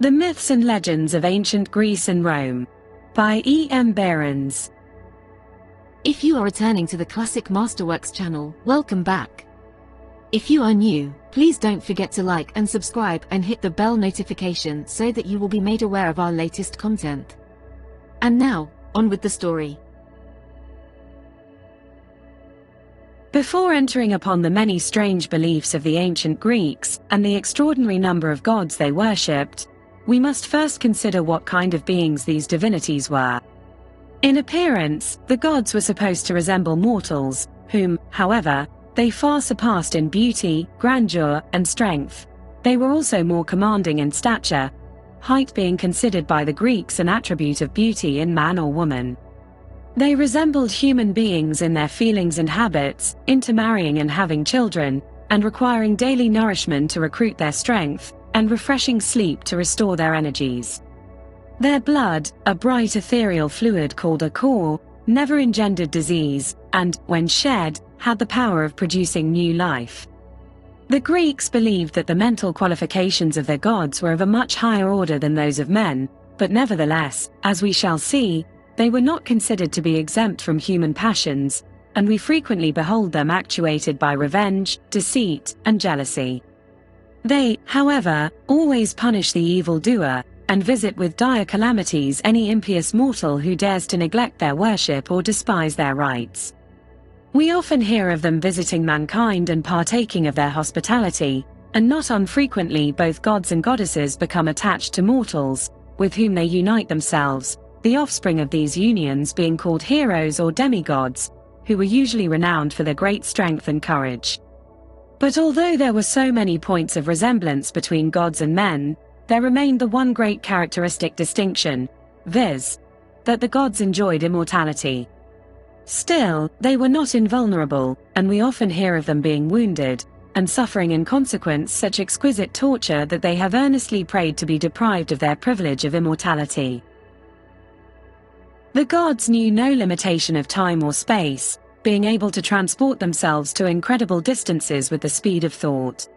The Myths and Legends of Ancient Greece and Rome by E.M. Berens. If you are returning to the Classic Masterworks channel, welcome back. If you are new, please don't forget to like and subscribe and hit the bell notification so that you will be made aware of our latest content. And now, on with the story. Before entering upon the many strange beliefs of the ancient Greeks and the extraordinary number of gods they worshipped, we must first consider what kind of beings these divinities were. In appearance, the gods were supposed to resemble mortals, whom, however, they far surpassed in beauty, grandeur, and strength. They were also more commanding in stature, height being considered by the Greeks an attribute of beauty in man or woman. They resembled human beings in their feelings and habits, intermarrying and having children, and requiring daily nourishment to recruit their strength, and refreshing sleep to restore their energies. Their blood, a bright ethereal fluid called a core, never engendered disease, and, when shed, had the power of producing new life. The Greeks believed that the mental qualifications of their gods were of a much higher order than those of men, but nevertheless, as we shall see, they were not considered to be exempt from human passions, and we frequently behold them actuated by revenge, deceit, and jealousy. They, however, always punish the evildoer, and visit with dire calamities any impious mortal who dares to neglect their worship or despise their rites. We often hear of them visiting mankind and partaking of their hospitality, and not unfrequently both gods and goddesses become attached to mortals, with whom they unite themselves, the offspring of these unions being called heroes or demigods, who were usually renowned for their great strength and courage. But although there were so many points of resemblance between gods and men, there remained the one great characteristic distinction, viz., that the gods enjoyed immortality. Still, they were not invulnerable, and we often hear of them being wounded, and suffering in consequence such exquisite torture that they have earnestly prayed to be deprived of their privilege of immortality. The gods knew no limitation of time or space, being able to transport themselves to incredible distances with the speed of thought.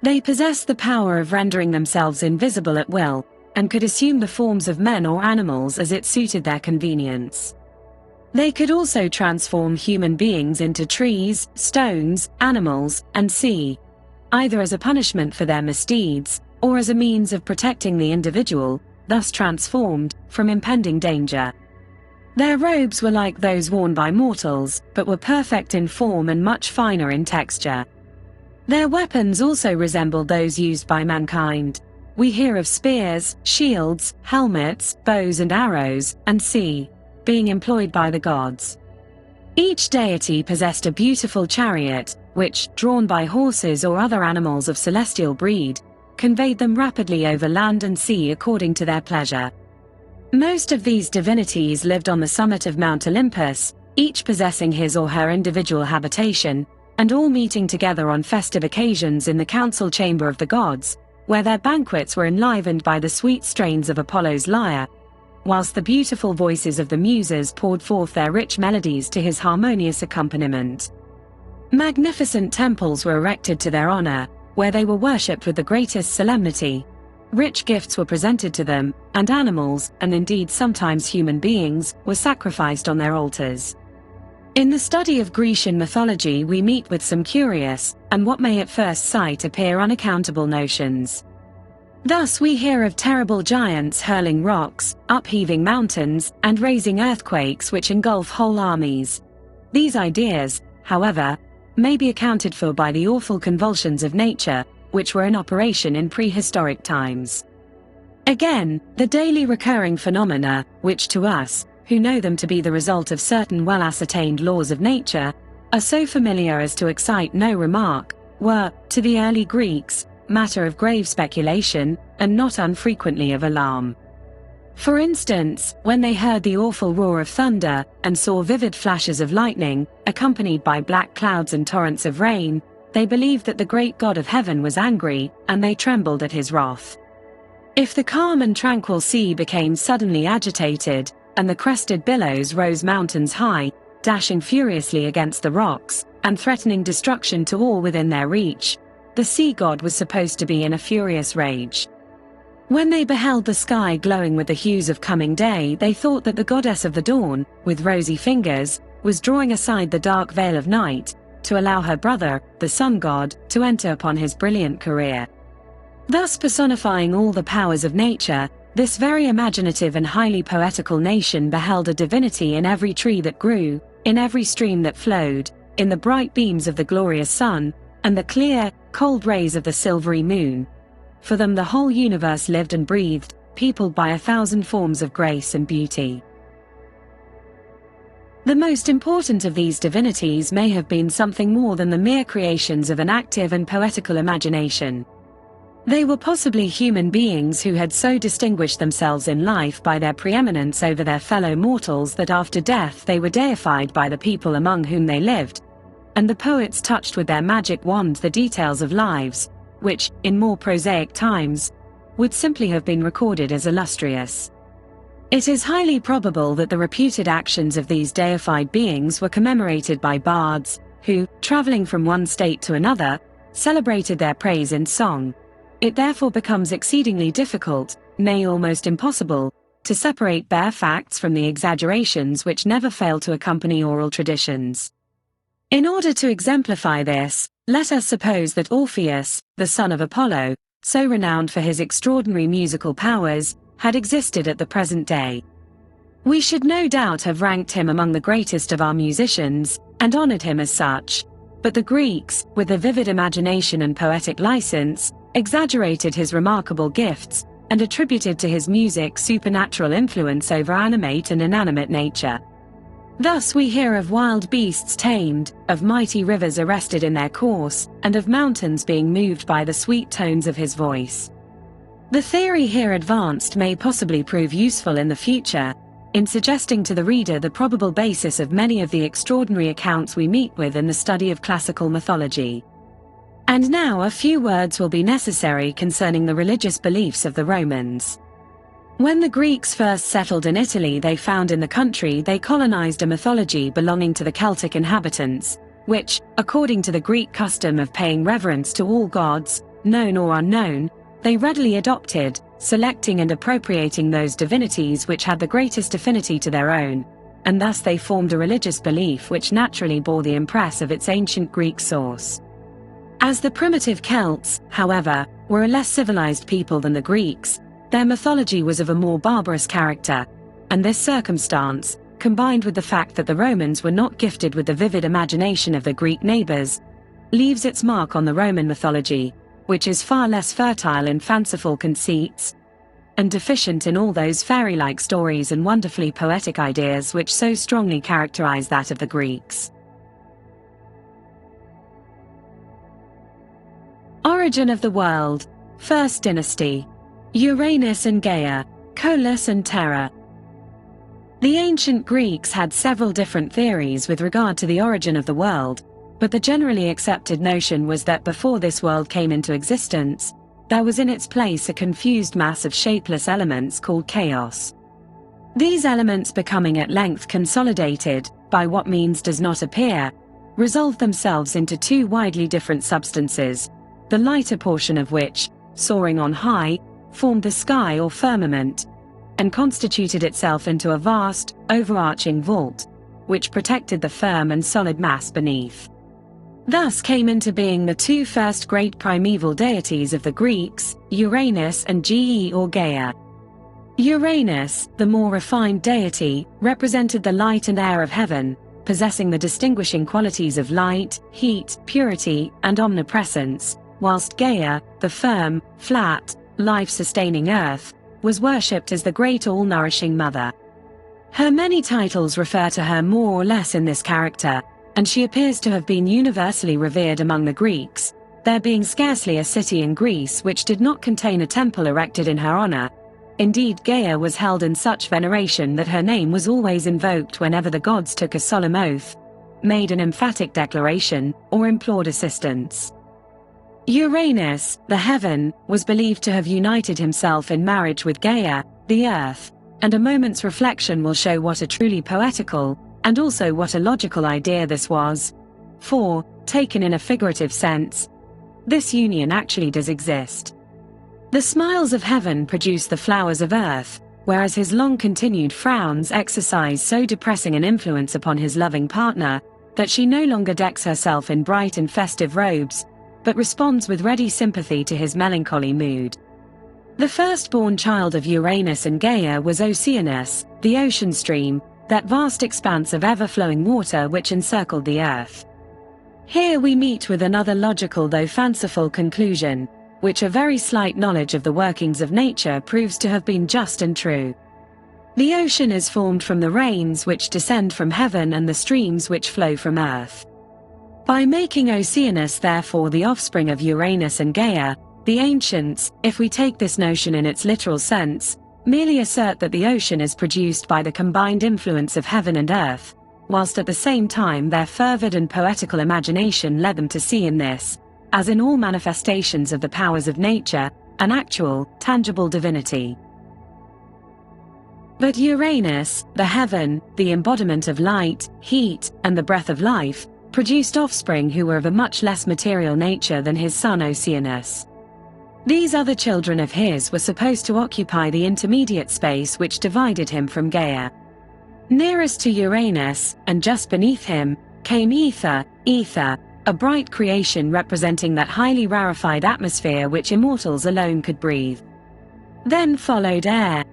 They possessed the power of rendering themselves invisible at will, and could assume the forms of men or animals as it suited their convenience. They could also transform human beings into trees, stones, animals, and sea, either as a punishment for their misdeeds, or as a means of protecting the individual, thus transformed, from impending danger. Their robes were like those worn by mortals, but were perfect in form and much finer in texture. Their weapons also resembled those used by mankind. We hear of spears, shields, helmets, bows and arrows, and sea, being employed by the gods. Each deity possessed a beautiful chariot, which, drawn by horses or other animals of celestial breed, conveyed them rapidly over land and sea according to their pleasure. Most of these divinities lived on the summit of Mount Olympus, each possessing his or her individual habitation, and all meeting together on festive occasions in the council chamber of the gods, where their banquets were enlivened by the sweet strains of Apollo's lyre, whilst the beautiful voices of the Muses poured forth their rich melodies to his harmonious accompaniment. Magnificent temples were erected to their honor, where they were worshipped with the greatest solemnity. Rich gifts were presented to them, and animals, and indeed sometimes human beings, were sacrificed on their altars. In the study of Grecian mythology we meet with some curious, and what may at first sight appear unaccountable notions. Thus we hear of terrible giants hurling rocks, upheaving mountains, and raising earthquakes which engulf whole armies. These ideas, however, may be accounted for by the awful convulsions of nature, which were in operation in prehistoric times. Again, the daily recurring phenomena, which to us, who know them to be the result of certain well-ascertained laws of nature, are so familiar as to excite no remark, were, to the early Greeks, matter of grave speculation, and not unfrequently of alarm. For instance, when they heard the awful roar of thunder, and saw vivid flashes of lightning, accompanied by black clouds and torrents of rain, they believed that the great God of heaven was angry, and they trembled at his wrath. If the calm and tranquil sea became suddenly agitated, and the crested billows rose mountains high, dashing furiously against the rocks, and threatening destruction to all within their reach, the sea god was supposed to be in a furious rage. When they beheld the sky glowing with the hues of coming day, they thought that the goddess of the dawn, with rosy fingers, was drawing aside the dark veil of night, to allow her brother, the sun god, to enter upon his brilliant career. Thus personifying all the powers of nature, this very imaginative and highly poetical nation beheld a divinity in every tree that grew, in every stream that flowed, in the bright beams of the glorious sun, and the clear, cold rays of the silvery moon. For them the whole universe lived and breathed, peopled by 1,000 forms of grace and beauty. The most important of these divinities may have been something more than the mere creations of an active and poetical imagination. They were possibly human beings who had so distinguished themselves in life by their preeminence over their fellow mortals that after death they were deified by the people among whom they lived, and the poets touched with their magic wands the details of lives, which, in more prosaic times, would simply have been recorded as illustrious. It is highly probable that the reputed actions of these deified beings were commemorated by bards, who, traveling from one state to another, celebrated their praise in song. It therefore becomes exceedingly difficult, nay almost impossible, to separate bare facts from the exaggerations which never fail to accompany oral traditions. In order to exemplify this, let us suppose that Orpheus, the son of Apollo, so renowned for his extraordinary musical powers, had existed at the present day. We should no doubt have ranked him among the greatest of our musicians, and honored him as such. But the Greeks, with a vivid imagination and poetic license, exaggerated his remarkable gifts, and attributed to his music supernatural influence over animate and inanimate nature. Thus we hear of wild beasts tamed, of mighty rivers arrested in their course, and of mountains being moved by the sweet tones of his voice. The theory here advanced may possibly prove useful in the future, in suggesting to the reader the probable basis of many of the extraordinary accounts we meet with in the study of classical mythology. And now a few words will be necessary concerning the religious beliefs of the Romans. When the Greeks first settled in Italy, they found in the country they colonized a mythology belonging to the Celtic inhabitants, which, according to the Greek custom of paying reverence to all gods, known or unknown, they readily adopted, selecting and appropriating those divinities which had the greatest affinity to their own, and thus they formed a religious belief which naturally bore the impress of its ancient Greek source. As the primitive Celts, however, were a less civilized people than the Greeks, their mythology was of a more barbarous character, and this circumstance, combined with the fact that the Romans were not gifted with the vivid imagination of their Greek neighbors, leaves its mark on the Roman mythology, which is far less fertile in fanciful conceits, and deficient in all those fairy-like stories and wonderfully poetic ideas which so strongly characterize that of the Greeks. Origin of the world. First dynasty. Uranus and Gaia, Coelus and Terra. The ancient Greeks had several different theories with regard to the origin of the world, but the generally accepted notion was that before this world came into existence, there was in its place a confused mass of shapeless elements called chaos. These elements, becoming at length consolidated, by what means does not appear, resolved themselves into two widely different substances, the lighter portion of which, soaring on high, formed the sky or firmament, and constituted itself into a vast, overarching vault, which protected the firm and solid mass beneath. Thus came into being the two first great primeval deities of the Greeks, Uranus and Ge or Gaia. Uranus, the more refined deity, represented the light and air of heaven, possessing the distinguishing qualities of light, heat, purity, and omnipresence, whilst Gaia, the firm, flat, life-sustaining earth, was worshipped as the great all-nourishing mother. Her many titles refer to her more or less in this character, and she appears to have been universally revered among the Greeks, there being scarcely a city in Greece which did not contain a temple erected in her honor. Indeed, Gaia was held in such veneration that her name was always invoked whenever the gods took a solemn oath, made an emphatic declaration, or implored assistance. Uranus, the heaven, was believed to have united himself in marriage with Gaia, the earth, and a moment's reflection will show what a truly poetical, and also what a logical idea this was. For, taken in a figurative sense, this union actually does exist. The smiles of heaven produce the flowers of earth, whereas his long-continued frowns exercise so depressing an influence upon his loving partner that she no longer decks herself in bright and festive robes, but responds with ready sympathy to his melancholy mood. The firstborn child of Uranus and Gaia was Oceanus, the ocean stream, that vast expanse of ever-flowing water which encircled the earth. Here we meet with another logical though fanciful conclusion, which a very slight knowledge of the workings of nature proves to have been just and true. The ocean is formed from the rains which descend from heaven and the streams which flow from earth. By making Oceanus therefore the offspring of Uranus and Gaia, the ancients, if we take this notion in its literal sense, merely assert that the ocean is produced by the combined influence of heaven and earth, whilst at the same time their fervid and poetical imagination led them to see in this, as in all manifestations of the powers of nature, an actual, tangible divinity. But Uranus, the heaven, the embodiment of light, heat, and the breath of life, produced offspring who were of a much less material nature than his son Oceanus. These other children of his were supposed to occupy the intermediate space which divided him from Gaia. Nearest to Uranus, and just beneath him, came Ether, a bright creation representing that highly rarefied atmosphere which immortals alone could breathe. Then followed air,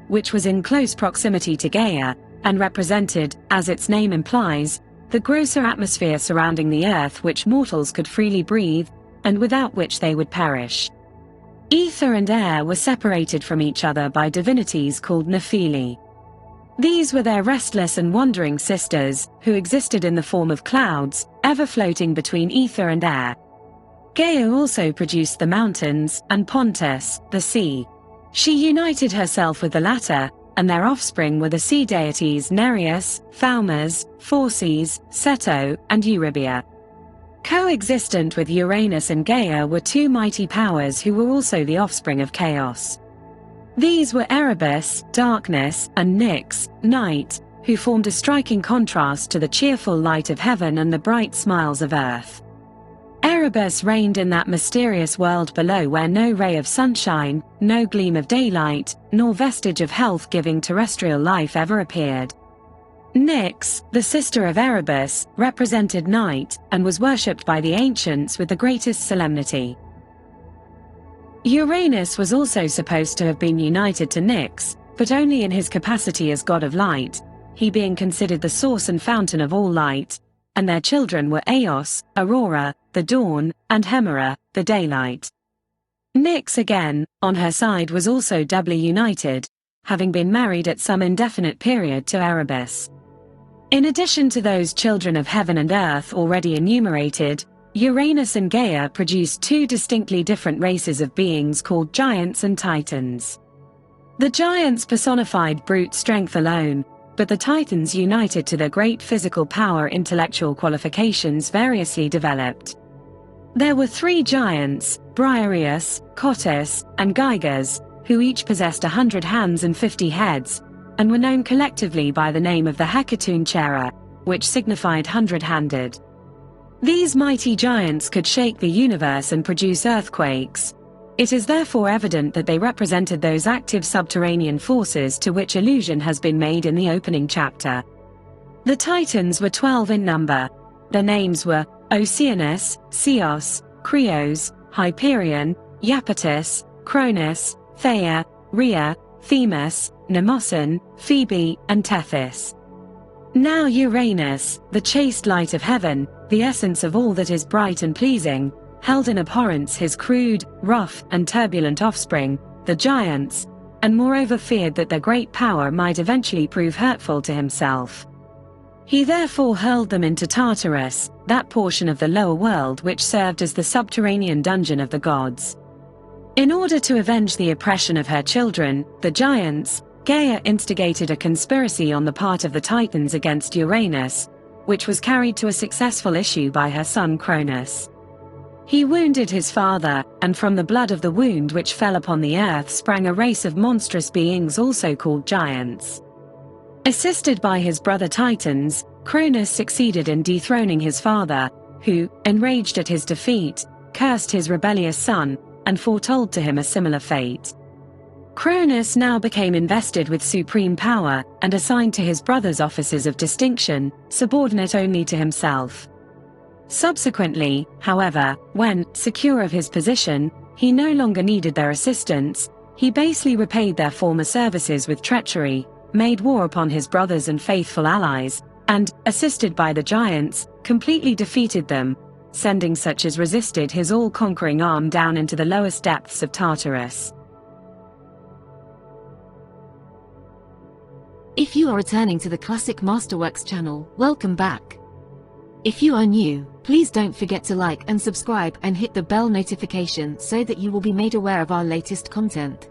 which was in close proximity to Gaia, and represented, as its name implies, the grosser atmosphere surrounding the earth which mortals could freely breathe, and without which they would perish. Ether and air were separated from each other by divinities called Nephili. These were their restless and wandering sisters, who existed in the form of clouds, ever floating between ether and air. Gaia also produced the mountains, and Pontus, the sea. She united herself with the latter, and their offspring were the sea deities Nereus, Thaumas, Phorcys, Ceto, and Eurybia. Coexistent with Uranus and Gaia were two mighty powers who were also the offspring of chaos. These were Erebus, darkness, and Nyx, night, who formed a striking contrast to the cheerful light of heaven and the bright smiles of earth. Erebus reigned in that mysterious world below where no ray of sunshine, no gleam of daylight, nor vestige of health-giving terrestrial life ever appeared. Nyx, the sister of Erebus, represented night, and was worshipped by the ancients with the greatest solemnity. Uranus was also supposed to have been united to Nyx, but only in his capacity as god of light, he being considered the source and fountain of all light, and their children were Eos, Aurora, the dawn, and Hemera, the daylight. Nyx again, on her side was also doubly united, having been married at some indefinite period to Erebus. In addition to those children of heaven and earth already enumerated, Uranus and Gaia produced two distinctly different races of beings called giants and titans. The giants personified brute strength alone, but the titans united to their great physical power intellectual qualifications variously developed. There were three giants, Briareus, Cottus, and Gyges, who each possessed 100 hands and 50 heads, and were known collectively by the name of the Hecatoon Chera, which signified hundred-handed. These mighty giants could shake the universe and produce earthquakes. It is therefore evident that they represented those active subterranean forces to which allusion has been made in the opening chapter. The Titans were 12 in number. Their names were Oceanus, Ceos, Creos, Hyperion, Iapetus, Cronus, Theia, Rhea, Themis, Mnemosyne, Phoebe, and Tethys. Now Uranus, the chaste light of heaven, the essence of all that is bright and pleasing, held in abhorrence his crude, rough, and turbulent offspring, the giants, and moreover feared that their great power might eventually prove hurtful to himself. He therefore hurled them into Tartarus, that portion of the lower world which served as the subterranean dungeon of the gods. In order to avenge the oppression of her children, the giants, Gaia instigated a conspiracy on the part of the Titans against Uranus, which was carried to a successful issue by her son Cronus. He wounded his father, and from the blood of the wound which fell upon the earth sprang a race of monstrous beings also called giants. Assisted by his brother Titans, Cronus succeeded in dethroning his father, who, enraged at his defeat, cursed his rebellious son, and foretold to him a similar fate. Cronus now became invested with supreme power, and assigned to his brothers offices of distinction, subordinate only to himself. Subsequently, however, when, secure of his position, he no longer needed their assistance, he basely repaid their former services with treachery, made war upon his brothers and faithful allies, and, assisted by the giants, completely defeated them, sending such as resisted his all-conquering arm down into the lowest depths of Tartarus. If you are returning to the Classic Masterworks channel, welcome back. If you are new, please don't forget to like and subscribe and hit the bell notification so that you will be made aware of our latest content.